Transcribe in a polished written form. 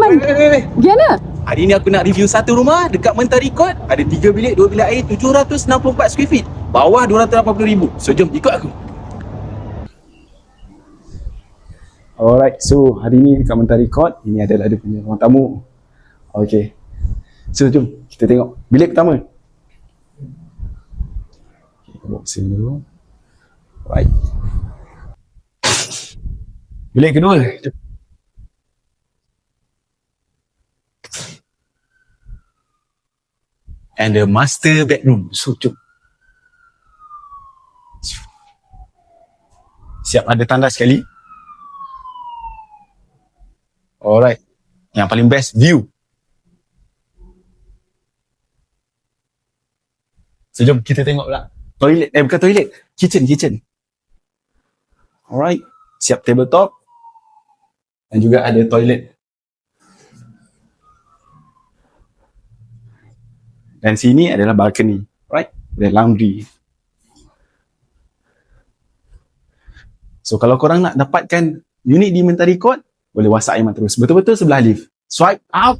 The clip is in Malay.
Man. Gimana? Hari ni aku nak review satu rumah dekat Mentari Court. Ada 3 bilik, 2 bilik air, 764 square feet. Bawah 280,000. So jom ikut aku. Alright, so hari ni dekat Mentari Court, ini adalah dia punya ruang tamu. Okay, so jom kita tengok bilik pertama. Okay, bawa sini dulu. Alright, bilik kedua. Jom. And the master bedroom. So jom. Siap ada tandas sekali. Alright, yang paling best view. So jom kita tengok pula toilet, bukan toilet, kitchen. Alright, siap tabletop dan juga ada toilet. Dan sini adalah balcony, right? Dan laundry. So kalau korang nak dapatkan unit di Mentari Court, boleh WhatsApp Aiman terus. Betul-betul sebelah lift. Swipe up.